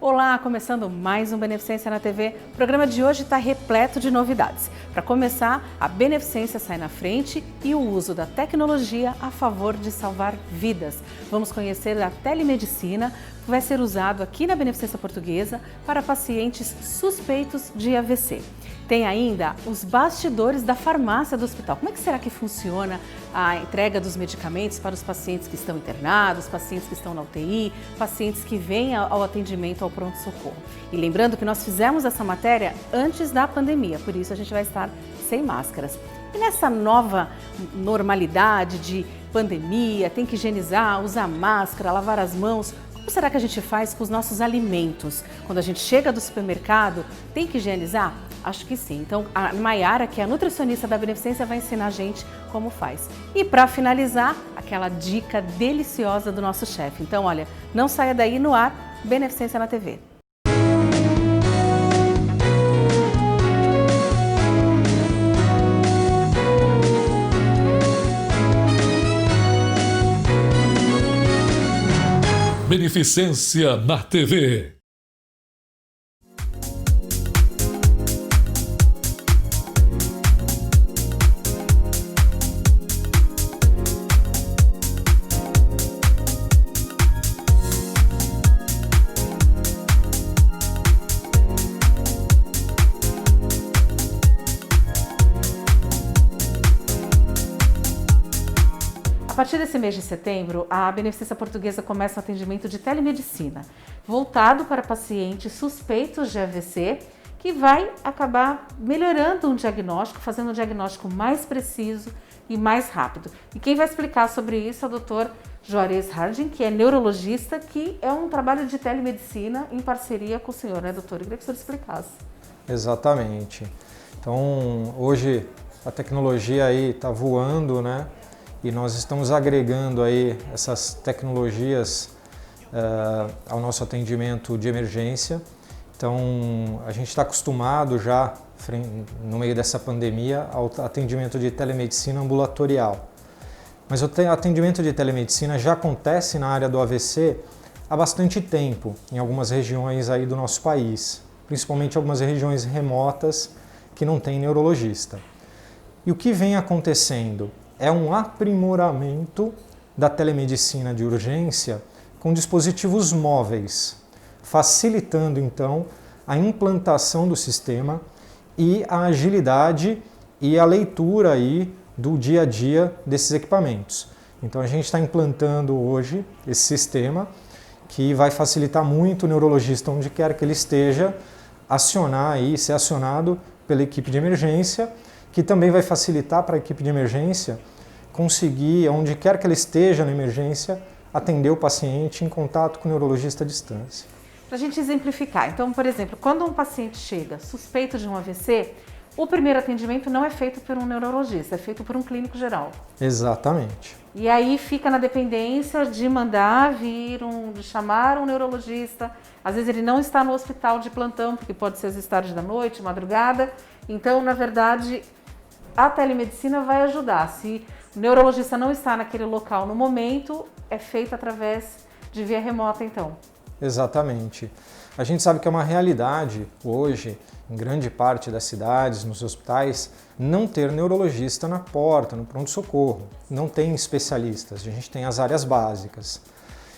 Olá, começando mais um Beneficência na TV. O programa de hoje está repleto de novidades. Para começar, a beneficência sai na frente e o uso da tecnologia a favor de salvar vidas. Vamos conhecer a telemedicina, que vai ser usado aqui na Beneficência Portuguesa para pacientes suspeitos de AVC. Tem ainda os bastidores da farmácia do hospital. Como é que será que funciona a entrega dos medicamentos para os pacientes que estão internados, pacientes que estão na UTI, pacientes que vêm ao atendimento ao pronto-socorro? E lembrando que nós fizemos essa matéria antes da pandemia, por isso a gente vai estar sem máscaras. E nessa nova normalidade de pandemia, tem que higienizar, usar máscara, lavar as mãos, como será que a gente faz com os nossos alimentos? Quando a gente chega do supermercado, tem que higienizar? Acho que sim. Então, a Maiara, que é a nutricionista da Beneficência, vai ensinar a gente como faz. E para finalizar, aquela dica deliciosa do nosso chefe. Então, olha, não saia daí, no ar, Beneficência na TV. Beneficência na TV. A partir desse mês de setembro, a Beneficência Portuguesa começa o atendimento de telemedicina, voltado para pacientes suspeitos de AVC, que vai acabar melhorando um diagnóstico, fazendo um diagnóstico mais preciso e mais rápido. E quem vai explicar sobre isso é o Dr. Juarez Harding, que é neurologista, que é um trabalho de telemedicina em parceria com o senhor, né, doutor? Eu queria que o senhor explicasse. Exatamente. Então, hoje a tecnologia aí está voando, né? E nós estamos agregando aí essas tecnologias ao nosso atendimento de emergência. Então, a gente está acostumado já, no meio dessa pandemia, ao atendimento de telemedicina ambulatorial. Mas o atendimento de telemedicina já acontece na área do AVC há bastante tempo, em algumas regiões aí do nosso país, principalmente algumas regiões remotas que não tem neurologista. E o que vem acontecendo? É um aprimoramento da telemedicina de urgência com dispositivos móveis, facilitando então a implantação do sistema e a agilidade e a leitura aí do dia a dia desses equipamentos. Então a gente está implantando hoje esse sistema que vai facilitar muito o neurologista, onde quer que ele esteja, ser acionado pela equipe de emergência, que também vai facilitar para a equipe de emergência conseguir, onde quer que ela esteja na emergência, atender o paciente em contato com o neurologista à distância. Para a gente exemplificar, então, por exemplo, quando um paciente chega suspeito de um AVC, o primeiro atendimento não é feito por um neurologista, é feito por um clínico geral. Exatamente. E aí fica na dependência de mandar vir, de chamar um neurologista. Às vezes ele não está no hospital de plantão, porque pode ser às vezes tarde da noite, madrugada. Então, na verdade, a telemedicina vai ajudar. Se o neurologista não está naquele local no momento, é feito através de via remota, então. Exatamente. A gente sabe que é uma realidade hoje, em grande parte das cidades, nos hospitais, não ter neurologista na porta, no pronto-socorro. Não tem especialistas, a gente tem as áreas básicas.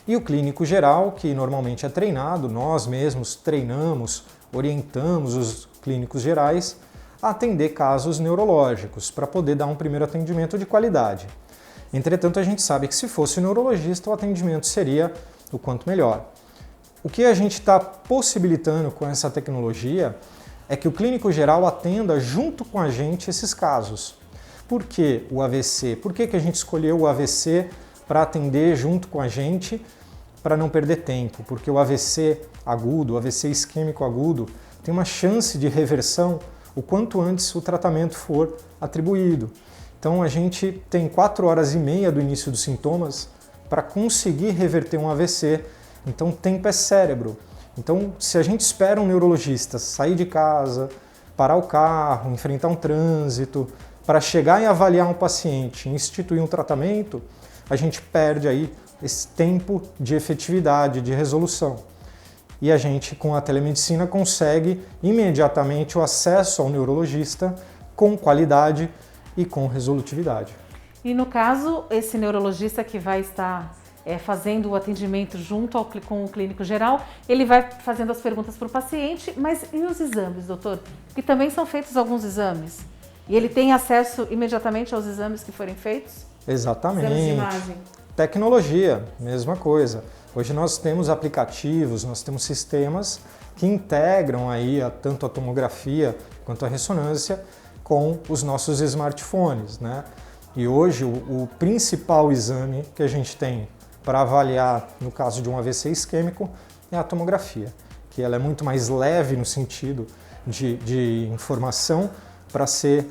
E o clínico geral, que normalmente é treinado, nós mesmos treinamos, orientamos os clínicos gerais a atender casos neurológicos, para poder dar um primeiro atendimento de qualidade. Entretanto, a gente sabe que se fosse neurologista, o atendimento seria o quanto melhor. O que a gente está possibilitando com essa tecnologia é que o clínico geral atenda junto com a gente esses casos. Por que o AVC? Por que a gente escolheu o AVC para atender junto com a gente, para não perder tempo? Porque o AVC agudo, o AVC isquêmico agudo, tem uma chance de reversão o quanto antes o tratamento for atribuído. Então a gente tem 4 horas e meia do início dos sintomas para conseguir reverter um AVC. Então tempo é cérebro. Então se a gente espera um neurologista sair de casa, parar o carro, enfrentar um trânsito, para chegar e avaliar um paciente e instituir um tratamento, a gente perde aí esse tempo de efetividade, de resolução. e a gente, com a telemedicina, consegue imediatamente o acesso ao neurologista com qualidade e com resolutividade. E no caso, esse neurologista que vai estar fazendo o atendimento junto com o clínico geral, ele vai fazendo as perguntas para o paciente, mas e os exames, doutor? Que também são feitos alguns exames. E ele tem acesso imediatamente aos exames que forem feitos? Exatamente. Exames de imagem. Tecnologia, mesma coisa. Hoje nós temos aplicativos, nós temos sistemas que integram aí tanto a tomografia quanto a ressonância com os nossos smartphones, né? E hoje o principal exame que a gente tem para avaliar no caso de um AVC isquêmico é a tomografia, que ela é muito mais leve no sentido de informação para ser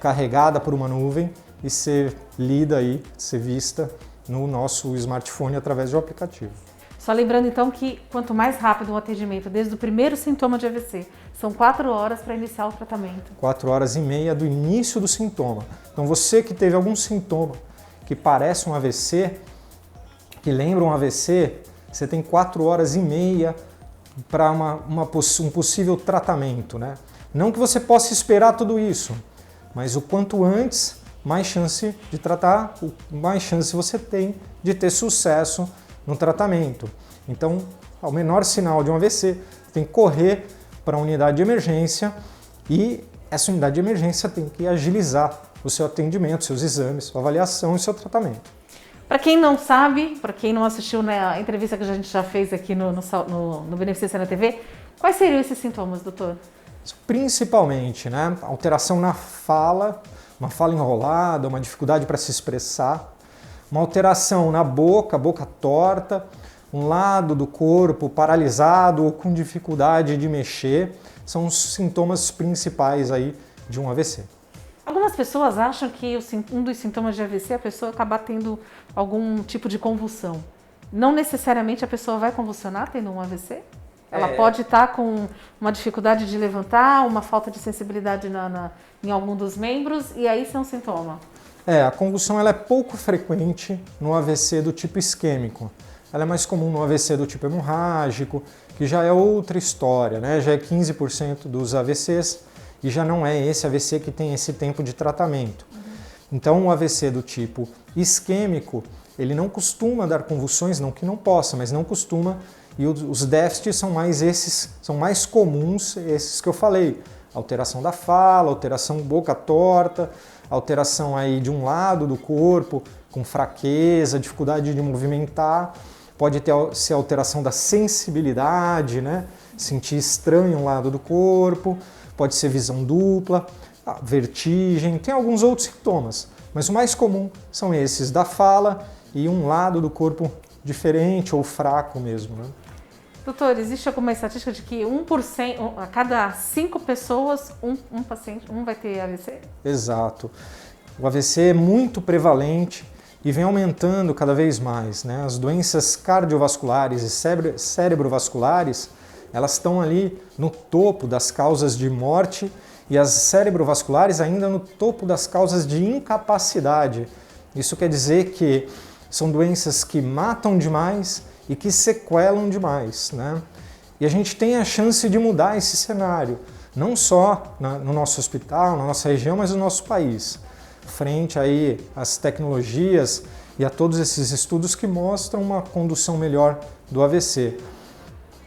carregada por uma nuvem e ser lida aí, ser vista no nosso smartphone através de um aplicativo. Só lembrando então que quanto mais rápido o atendimento, desde o primeiro sintoma de AVC, são 4 horas para iniciar o tratamento. 4 horas e meia do início do sintoma. Então você que teve algum sintoma que parece um AVC, que lembra um AVC, você tem 4 horas e meia para um possível tratamento, né? Não que você possa esperar tudo isso, mas o quanto antes, mais chance de tratar, mais chance você tem de ter sucesso no tratamento. Então, ao menor sinal de um AVC, você tem que correr para a unidade de emergência e essa unidade de emergência tem que agilizar o seu atendimento, seus exames, sua avaliação e seu tratamento. Para quem não sabe, para quem não assistiu na entrevista que a gente já fez aqui no Beneficência na TV, quais seriam esses sintomas, doutor? Principalmente, né, alteração na fala, uma fala enrolada, uma dificuldade para se expressar, uma alteração na boca, boca torta, um lado do corpo paralisado ou com dificuldade de mexer, são os sintomas principais aí de um AVC. Algumas pessoas acham que um dos sintomas de AVC é a pessoa acabar tendo algum tipo de convulsão. Não necessariamente a pessoa vai convulsionar tendo um AVC? Ela pode estar com uma dificuldade de levantar, uma falta de sensibilidade em algum dos membros, e aí isso é um sintoma. A convulsão ela é pouco frequente no AVC do tipo isquêmico. Ela é mais comum no AVC do tipo hemorrágico, que já é outra história, né? Já é 15% dos AVCs e já não é esse AVC que tem esse tempo de tratamento. Então o AVC do tipo isquêmico, ele não costuma dar convulsões, não que não possa, mas não costuma. E os déficits são mais comuns, esses que eu falei. Alteração da fala, alteração boca torta, alteração aí de um lado do corpo, com fraqueza, dificuldade de movimentar. Pode ser alteração da sensibilidade, né? Sentir estranho um lado do corpo, pode ser visão dupla, vertigem, tem alguns outros sintomas. Mas o mais comum são esses da fala e um lado do corpo diferente ou fraco mesmo, né? Doutor, existe alguma estatística de que 1%, a cada 5 pessoas, um paciente, vai ter AVC? Exato. O AVC é muito prevalente e vem aumentando cada vez mais, né? As doenças cardiovasculares e cerebrovasculares, elas estão ali no topo das causas de morte e as cerebrovasculares ainda no topo das causas de incapacidade. Isso quer dizer que são doenças que matam demais e que sequelam demais, né? E a gente tem a chance de mudar esse cenário, não só no nosso hospital, na nossa região, mas no nosso país, frente aí às tecnologias e a todos esses estudos que mostram uma condução melhor do AVC.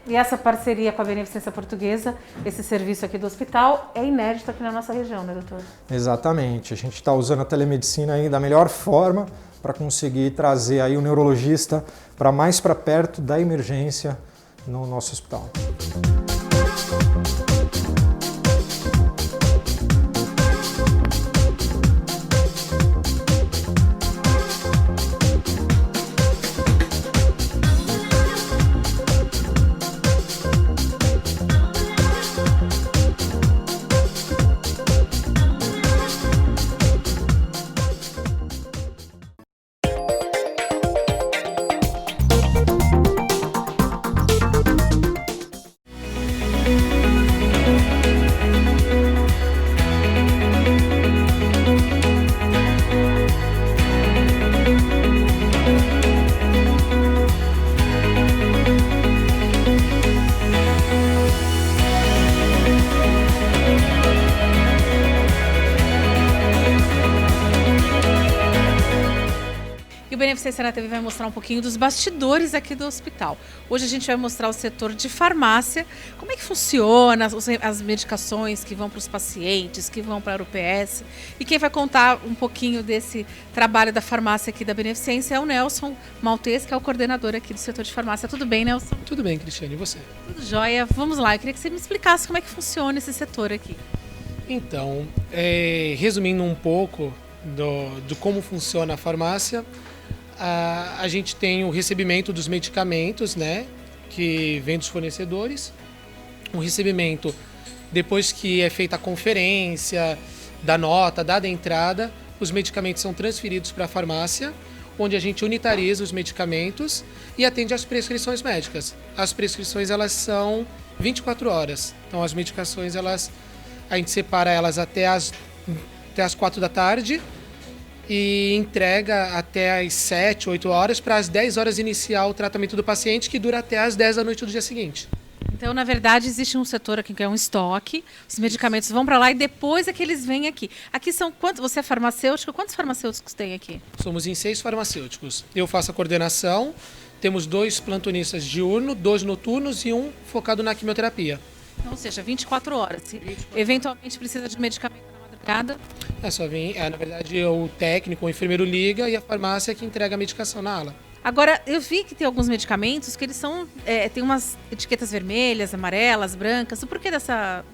E essa parceria com a Beneficência Portuguesa, esse serviço aqui do hospital, é inédito aqui na nossa região, né, doutor? Exatamente. A gente está usando a telemedicina aí da melhor forma para conseguir trazer aí o neurologista mais para perto da emergência no nosso hospital. Beneficência na TV vai mostrar um pouquinho dos bastidores aqui do hospital. Hoje a gente vai mostrar o setor de farmácia, como é que funciona as medicações que vão para os pacientes, que vão para o UPS. E quem vai contar um pouquinho desse trabalho da farmácia aqui da Beneficência é o Nelson Maltês, que é o coordenador aqui do setor de farmácia. Tudo bem, Nelson? Tudo bem, Cristiane, e você? Tudo jóia. Vamos lá, eu queria que você me explicasse como é que funciona esse setor aqui. Então, resumindo um pouco de como funciona a farmácia, a gente tem o recebimento dos medicamentos, né, que vem dos fornecedores, o recebimento depois que é feita a conferência, da nota, dada a entrada, os medicamentos são transferidos para a farmácia, onde a gente unitariza os medicamentos e atende às prescrições médicas. As prescrições elas são 24 horas, então as medicações a gente separa elas até as 4 da tarde e entrega até as 7, 8 horas para as 10 horas iniciar o tratamento do paciente, que dura até as 10 da noite do dia seguinte. Então, na verdade, existe um setor aqui que é um estoque, os medicamentos vão para lá e depois é que eles vêm aqui. Aqui são quantos? Você é farmacêutico? Quantos farmacêuticos tem aqui? Somos em 6 farmacêuticos. Eu faço a coordenação, temos 2 plantonistas diurno, 2 noturnos e um focado na quimioterapia. Então, ou seja, 24 horas. Se eventualmente precisa de medicamento na madrugada? É só vir, na verdade, o técnico, o enfermeiro liga e a farmácia é que entrega a medicação na ala. Agora, eu vi que tem alguns medicamentos que eles são, tem umas etiquetas vermelhas, amarelas, brancas. O porquê dessa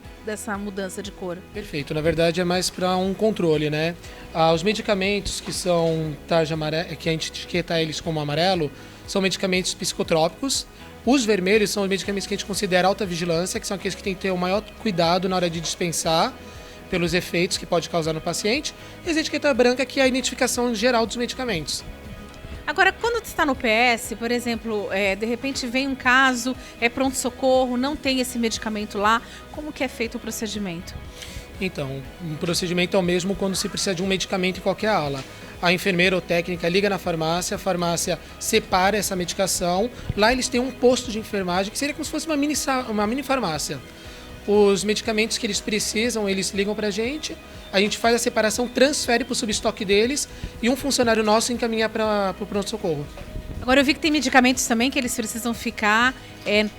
mudança de cor? Perfeito, na verdade é mais para um controle, né? Os medicamentos que são tarja amarela, que a gente etiqueta eles como amarelo, são medicamentos psicotrópicos. Os vermelhos são os medicamentos que a gente considera alta vigilância, que são aqueles que tem que ter o maior cuidado na hora de dispensar, pelos efeitos que pode causar no paciente. E a etiqueta branca, que é a identificação geral dos medicamentos. Agora, quando está no PS, por exemplo, de repente vem um caso, é pronto-socorro, não tem esse medicamento lá, como que é feito o procedimento? Então, o procedimento é o mesmo quando se precisa de um medicamento em qualquer ala. A enfermeira ou técnica liga na farmácia, a farmácia separa essa medicação. Lá eles têm um posto de enfermagem, que seria como se fosse uma mini farmácia. Os medicamentos que eles precisam, eles ligam para a gente faz a separação, transfere para o subestoque deles e um funcionário nosso encaminha para o pronto-socorro. Agora eu vi que tem medicamentos também que eles precisam ficar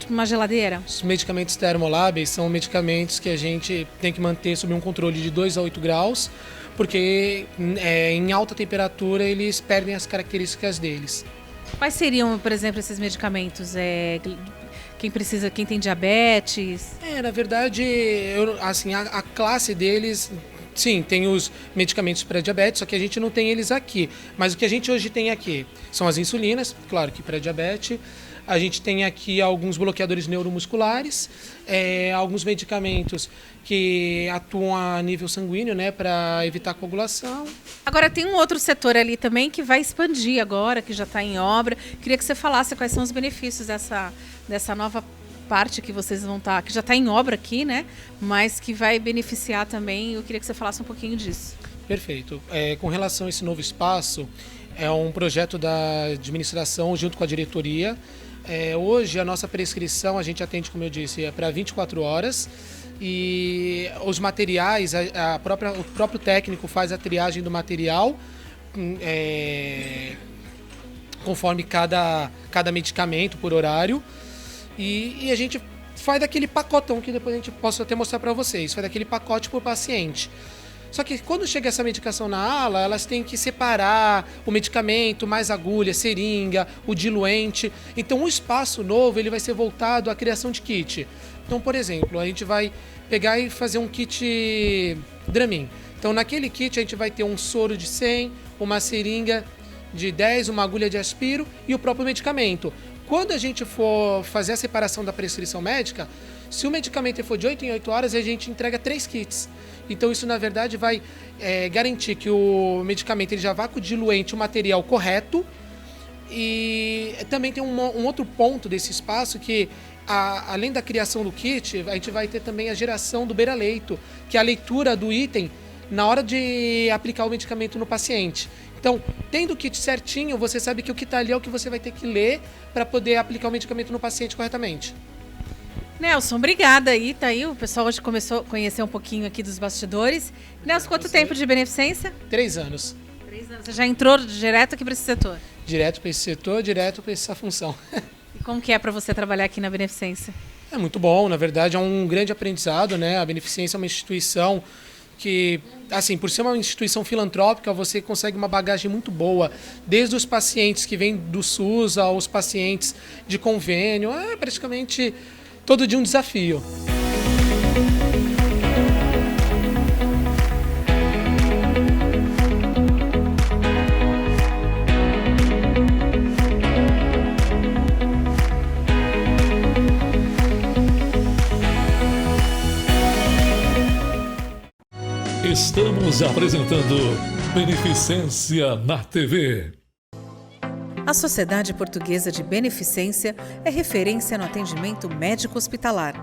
numa geladeira. Os medicamentos termolábeis são medicamentos que a gente tem que manter sob um controle de 2 a 8 graus, porque em alta temperatura eles perdem as características deles. Quais seriam, por exemplo, esses medicamentos? Quem tem diabetes? Na verdade, a classe deles, sim, tem os medicamentos para diabetes, só que a gente não tem eles aqui. Mas o que a gente hoje tem aqui são as insulinas, claro que para diabetes. A gente tem aqui alguns bloqueadores neuromusculares, alguns medicamentos que atuam a nível sanguíneo, né, para evitar a coagulação. Agora tem um outro setor ali também que vai expandir agora, que já está em obra. Queria que você falasse quais são os benefícios dessa nova parte que vocês vão estar, que já está em obra aqui, né, mas que vai beneficiar também. Eu queria que você falasse um pouquinho disso. Perfeito. Com relação a esse novo espaço, é um projeto da administração junto com a diretoria. Hoje a nossa prescrição, a gente atende, como eu disse, para 24 horas e os materiais, o próprio técnico faz a triagem do material conforme cada medicamento por horário e a gente faz daquele pacotão que depois a gente possa até mostrar para vocês, faz daquele pacote por paciente. Só que quando chega essa medicação na ala, elas têm que separar o medicamento, mais agulha, seringa, o diluente. Então o espaço novo ele vai ser voltado à criação de kit. Então, por exemplo, a gente vai pegar e fazer um kit Dramin. Então naquele kit a gente vai ter um soro de 100, uma seringa de 10, uma agulha de aspiro e o próprio medicamento. Quando a gente for fazer a separação da prescrição médica, se o medicamento for de 8 em 8 horas, a gente entrega 3 kits. Então isso, na verdade, vai garantir que o medicamento ele já vá com o diluente, o material correto. E também tem um outro ponto desse espaço que, além da criação do kit, a gente vai ter também a geração do beira-leito, que é a leitura do item na hora de aplicar o medicamento no paciente. Então, tendo o kit certinho, você sabe que o que está ali é o que você vai ter que ler para poder aplicar o medicamento no paciente corretamente. Nelson, obrigada aí, tá aí. O pessoal hoje começou a conhecer um pouquinho aqui dos bastidores. Nelson, quanto tempo de beneficência? 3 anos. 3 anos. Você já entrou direto aqui para esse setor? Direto para esse setor, direto para essa função. E como que é para você trabalhar aqui na Beneficência? É muito bom, na verdade é um grande aprendizado, né? A Beneficência é uma instituição que, assim, por ser uma instituição filantrópica, você consegue uma bagagem muito boa, desde os pacientes que vêm do SUS aos pacientes de convênio, é praticamente todo dia um desafio. Estamos apresentando Beneficência na TV. A Sociedade Portuguesa de Beneficência é referência no atendimento médico-hospitalar.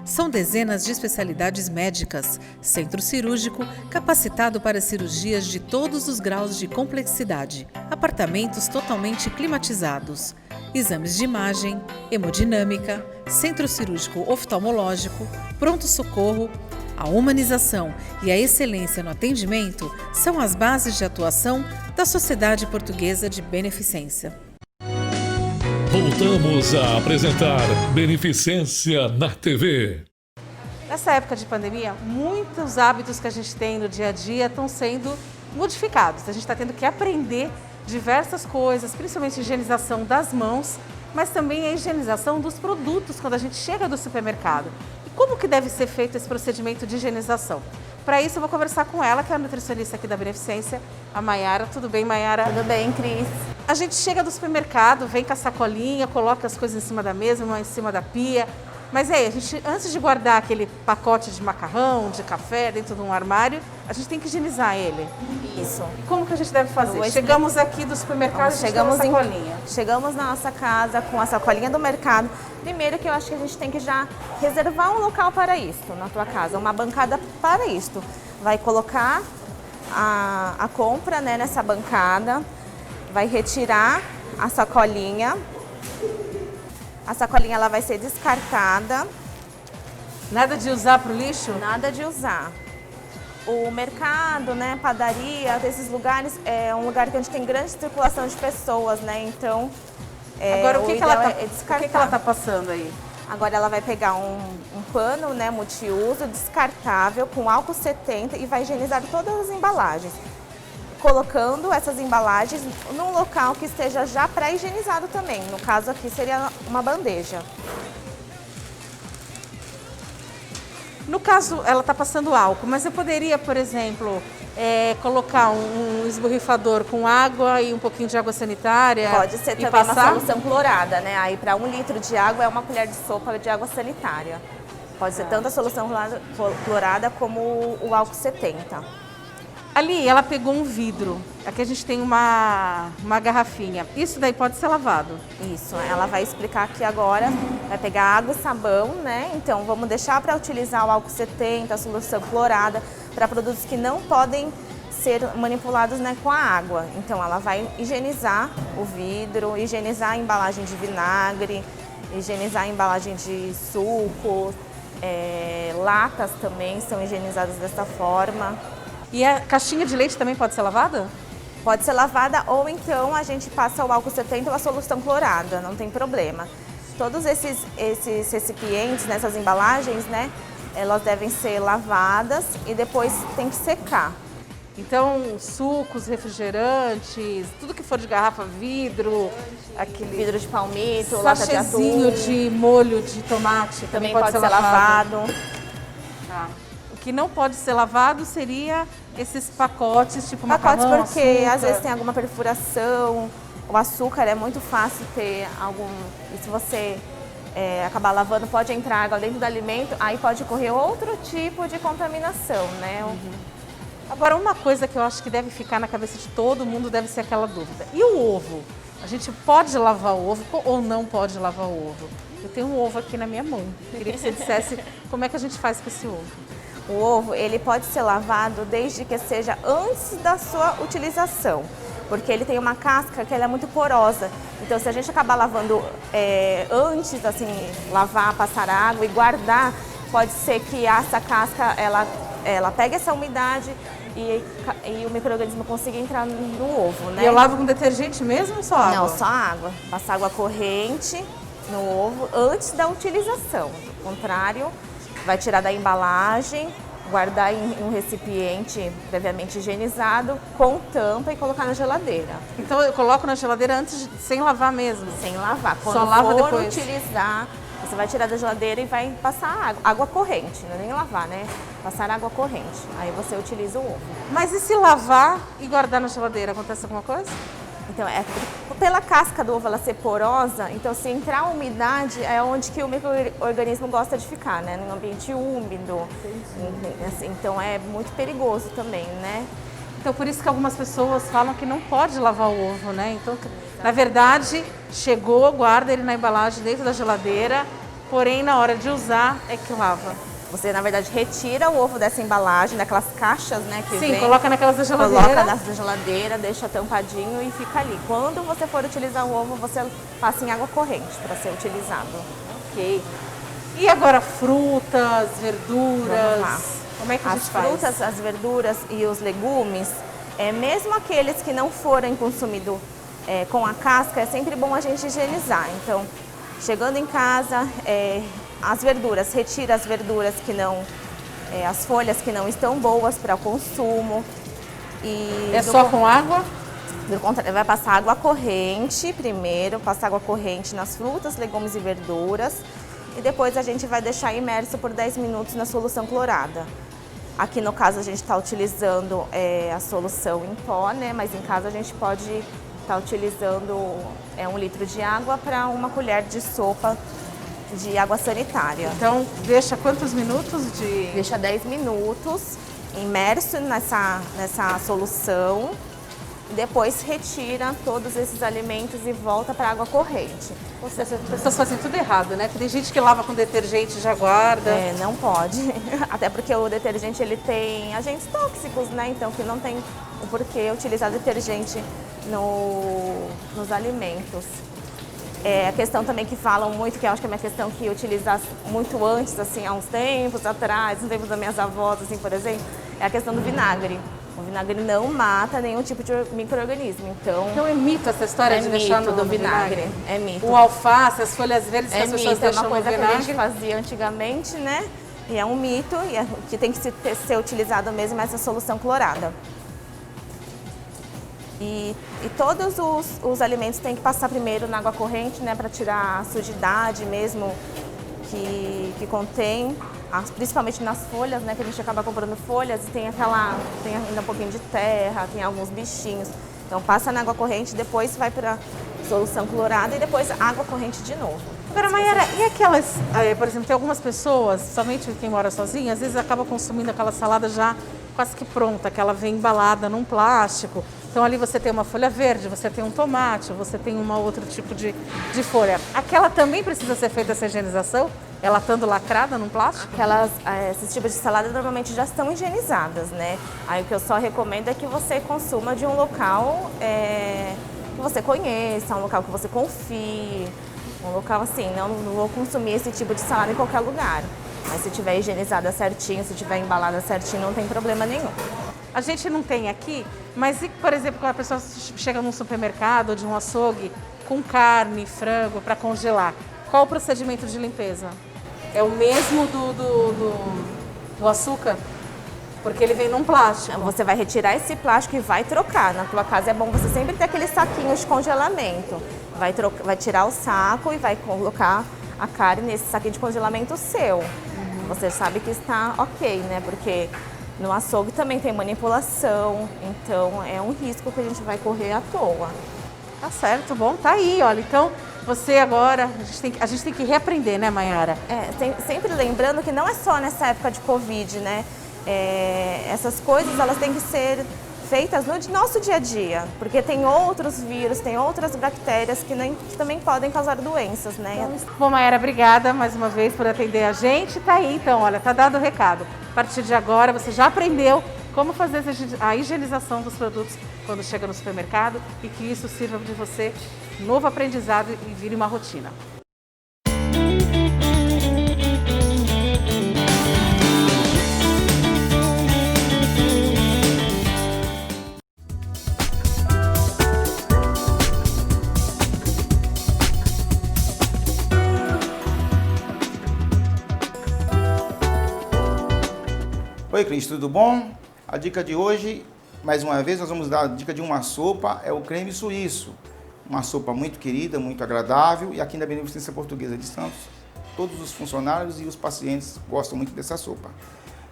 São dezenas de especialidades médicas, centro cirúrgico capacitado para cirurgias de todos os graus de complexidade, apartamentos totalmente climatizados, exames de imagem, hemodinâmica, centro cirúrgico oftalmológico, pronto-socorro. A humanização e a excelência no atendimento são as bases de atuação da Sociedade Portuguesa de Beneficência. Voltamos a apresentar Beneficência na TV. Nessa época de pandemia, muitos hábitos que a gente tem no dia a dia estão sendo modificados. A gente está tendo que aprender diversas coisas, principalmente a higienização das mãos, mas também a higienização dos produtos quando a gente chega do supermercado. Como que deve ser feito esse procedimento de higienização? Para isso eu vou conversar com ela, que é a nutricionista aqui da Beneficência, a Mayara. Tudo bem, Mayara? Tudo bem, Cris. A gente chega do supermercado, vem com a sacolinha, coloca as coisas em cima da mesa, uma em cima da pia. Mas aí, a gente, antes de guardar aquele pacote de macarrão, de café dentro de um armário, a gente tem que higienizar ele. Isso. Como que a gente deve fazer? Chegamos aqui do supermercado, a gente tem uma sacolinha. Chegamos na nossa casa com a sacolinha do mercado. Primeiro que eu acho que a gente tem que já reservar um local para isto na tua casa, uma bancada para isto. Vai colocar a compra, né, nessa bancada, vai retirar a sacolinha. A sacolinha ela vai ser descartada. Nada de usar para o lixo? Nada de usar. O mercado, né, padaria, esses lugares, é um lugar que a gente tem grande circulação de pessoas, né? Então, agora o que ela está passando aí? Agora ela vai pegar um pano, né, multiuso, descartável, com álcool 70 e vai higienizar todas as embalagens. Colocando essas embalagens num local que esteja já pré-higienizado também. No caso aqui seria uma bandeja. No caso, ela está passando álcool, mas eu poderia, por exemplo, colocar um esborrifador com água e um pouquinho de água sanitária? Pode ser também uma solução clorada, né? Aí para 1 litro de água é uma colher de sopa de água sanitária. Pode ser tanto a solução clorada como o álcool 70. Ali, ela pegou um vidro. Aqui a gente tem uma garrafinha. Isso daí pode ser lavado? Isso, ela vai explicar aqui agora. Vai pegar água e sabão, né? Então, vamos deixar para utilizar o álcool 70, a solução clorada, para produtos que não podem ser manipulados, né, com a água. Então, ela vai higienizar o vidro, higienizar a embalagem de vinagre, higienizar a embalagem de suco, latas também são higienizadas dessa forma. E a caixinha de leite também pode ser lavada? Pode ser lavada ou então a gente passa o álcool 70 ou a solução clorada, não tem problema. Todos esses recipientes, nessas embalagens, né, elas devem ser lavadas e depois tem que secar. Então, sucos, refrigerantes, tudo que for de garrafa, vidro, aquele vidro de palmito, lata de atum, de molho de tomate também pode ser lavado. Tá. O que não pode ser lavado seria esses pacotes, tipo macarrão, pacotes porque açúcar. Às vezes tem alguma perfuração, o açúcar é muito fácil ter algum... E se você acabar lavando, pode entrar água dentro do alimento, aí pode ocorrer outro tipo de contaminação, né? Agora, uma coisa que eu acho que deve ficar na cabeça de todo mundo deve ser aquela dúvida. E o ovo? A gente pode lavar o ovo ou não pode lavar o ovo? Eu tenho um ovo aqui na minha mão. Queria que você dissesse como é que a gente faz com esse ovo. O ovo, ele pode ser lavado desde que seja antes da sua utilização, porque ele tem uma casca que ela é muito porosa. Então, se a gente acabar lavando antes, assim, lavar, passar água e guardar, pode ser que essa casca ela ela pega essa umidade e o micro-organismo consiga entrar no ovo, né? E eu lavo com detergente mesmo ou só água? Não, só água. Passar água corrente no ovo antes da utilização. Do contrário, vai tirar da embalagem, guardar em um recipiente previamente higienizado, com tampa e colocar na geladeira. Então eu coloco na geladeira antes, sem lavar mesmo? Sem lavar. Quando Só lava for depois? utilizar, você vai tirar da geladeira e vai passar água corrente, não é nem lavar, né? Passar água corrente. Aí você utiliza o ovo. Mas e se lavar e guardar na geladeira, acontece alguma coisa? Então, pela casca do ovo ela ser porosa, então se entrar umidade é onde que o micro-organismo gosta de ficar, né? Num ambiente úmido. Assim, então é muito perigoso também, né? Então por isso que algumas pessoas falam que não pode lavar o ovo, né? Então, na verdade, chegou, guarda ele na embalagem dentro da geladeira, porém na hora de usar é que lava. Você, na verdade, retira o ovo dessa embalagem, daquelas caixas, né, que Sim, vem. coloca naquelas da geladeira. Coloca na geladeira, deixa tampadinho e fica ali. Quando você for utilizar o ovo, você passa em água corrente para ser utilizado. Ok. E agora frutas, Vamos lá. verduras, como é que a gente As faz? frutas, as verduras e os legumes, mesmo aqueles que não forem consumidos com a casca, é sempre bom a gente higienizar. Então, chegando em casa, as verduras, retira as verduras que não, as folhas que não estão boas para o consumo. E É só com água? Do contrário, vai passar água corrente primeiro, passar água corrente nas frutas, legumes e verduras. E depois a gente vai deixar imerso por 10 minutos na solução clorada. Aqui no caso a gente está utilizando a solução em pó, né? Mas em casa a gente pode estar utilizando 1 litro de água para 1 colher de sopa de água sanitária. Então, deixa quantos minutos de... Deixa 10 minutos imerso nessa solução. Depois retira todos esses alimentos e volta para a água corrente. As pessoas fazem tudo errado, né? Porque tem gente que lava com detergente e já guarda. Não pode. Até porque o detergente ele tem agentes tóxicos, né? Então que não tem o porquê utilizar detergente nos alimentos. A questão também que falam muito, que eu acho que é uma questão que utilizar muito antes, assim, há uns tempos atrás, nos tempos das minhas avós, assim, por exemplo, é a questão do vinagre. O vinagre não mata nenhum tipo de micro-organismo, então... Então é mito essa história de deixar no vinagre. É mito. O alface, as folhas verdes que É as pessoas mito, é deixam uma coisa no que a vinagre. gente fazia antigamente, né? E é um mito, e que tem que ser utilizado mesmo essa solução clorada. E todos os alimentos têm que passar primeiro na água corrente, né? Para tirar a sujidade mesmo que contém, principalmente nas folhas, né? Que a gente acaba comprando folhas e tem ainda um pouquinho de terra, tem alguns bichinhos. Então passa na água corrente, depois vai para solução clorada e depois água corrente de novo. Agora, Mayara, e aquelas, por exemplo, tem algumas pessoas, somente quem mora sozinha, às vezes acaba consumindo aquela salada já quase que pronta, que ela vem embalada num plástico. Então ali você tem uma folha verde, você tem um tomate, você tem um outro tipo de folha. Aquela também precisa ser feita essa higienização? Ela estando lacrada num plástico? Esses tipos de salada normalmente já estão higienizadas, né? Aí o que eu só recomendo é que você consuma de um local que você conheça, um local que você confie, um local assim, não vou consumir esse tipo de salada em qualquer lugar. Mas se tiver higienizada certinho, se tiver embalada certinho, não tem problema nenhum. A gente não tem aqui, mas e, por exemplo, quando a pessoa chega num supermercado ou de um açougue com carne, frango para congelar, qual o procedimento de limpeza? É o mesmo do açúcar? Porque ele vem num plástico. Você vai retirar esse plástico e vai trocar. Na tua casa é bom você sempre ter aquele saquinho de congelamento. Vai tirar o saco e vai colocar a carne nesse saquinho de congelamento seu. Você sabe que está ok, né? Porque no açougue também tem manipulação, então é um risco que a gente vai correr à toa. Tá certo, bom, tá aí, olha. Então, você agora, a gente tem que reaprender, né, Mayara? Sempre lembrando que não é só nessa época de Covid, né? Essas coisas, elas têm que ser feitas no nosso dia a dia, porque tem outros vírus, tem outras bactérias que também podem causar doenças, né? Bom, Mayara, obrigada mais uma vez por atender a gente. Tá aí, então, olha, tá dado o recado. A partir de agora, você já aprendeu como fazer a higienização dos produtos quando chega no supermercado e que isso sirva de você novo aprendizado e vire uma rotina. Oi, Cris, tudo bom? A dica de hoje, mais uma vez, nós vamos dar a dica de uma sopa, é o creme suíço. Uma sopa muito querida, muito agradável, e aqui na Beneficência Portuguesa de Santos, todos os funcionários e os pacientes gostam muito dessa sopa.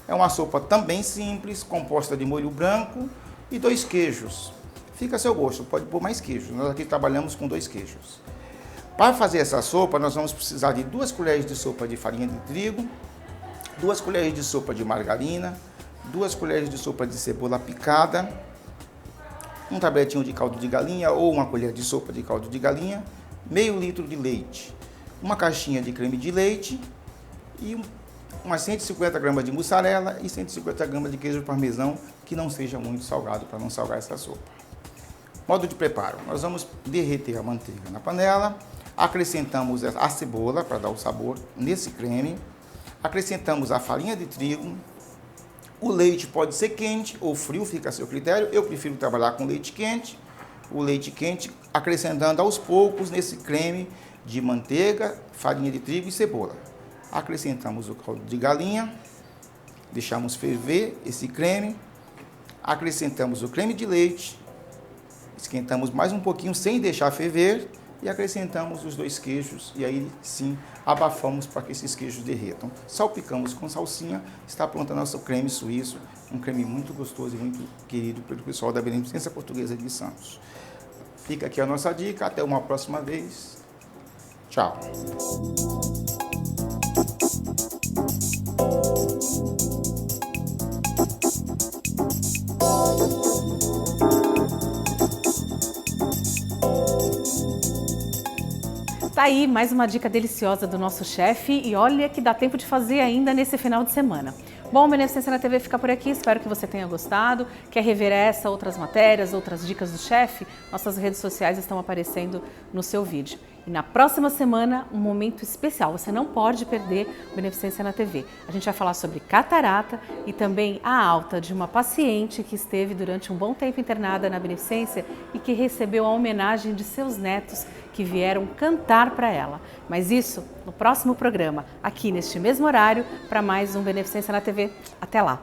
É uma sopa também simples, composta de molho branco e 2 queijos. Fica a seu gosto, pode pôr mais queijos. Nós aqui trabalhamos com 2 queijos. Para fazer essa sopa, nós vamos precisar de 2 colheres de sopa de farinha de trigo, 2 colheres de sopa de margarina, 2 colheres de sopa de cebola picada, um tabletinho de caldo de galinha ou uma colher de sopa de caldo de galinha, meio litro de leite, uma caixinha de creme de leite e umas 150 gramas de mussarela e 150 gramas de queijo parmesão, que não seja muito salgado, para não salgar essa sopa. Modo de preparo: nós vamos derreter a manteiga na panela, acrescentamos a cebola para dar o sabor nesse creme, acrescentamos a farinha de trigo, o leite pode ser quente ou frio, fica a seu critério. Eu prefiro trabalhar com leite quente. O leite quente acrescentando aos poucos nesse creme de manteiga, farinha de trigo e cebola. Acrescentamos o caldo de galinha, deixamos ferver esse creme, acrescentamos o creme de leite, esquentamos mais um pouquinho sem deixar ferver e acrescentamos os 2 queijos e aí sim abafamos para que esses queijos derretam. Salpicamos com salsinha, está pronto o nosso creme suíço, um creme muito gostoso e muito querido pelo pessoal da Beneficência Portuguesa de Santos. Fica aqui a nossa dica, até uma próxima vez. Tchau. Tá aí mais uma dica deliciosa do nosso chefe e olha que dá tempo de fazer ainda nesse final de semana. Bom, Beneficência na TV fica por aqui, espero que você tenha gostado. Quer rever essa, outras matérias, outras dicas do chefe? Nossas redes sociais estão aparecendo no seu vídeo. E na próxima semana, um momento especial, você não pode perder Beneficência na TV. A gente vai falar sobre catarata e também a alta de uma paciente que esteve durante um bom tempo internada na Beneficência e que recebeu a homenagem de seus netos que vieram cantar para ela. Mas isso no próximo programa, aqui neste mesmo horário, para mais um Beneficência na TV. Até lá!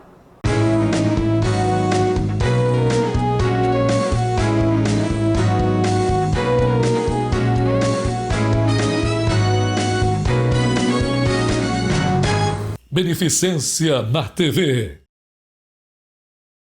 Beneficência na TV.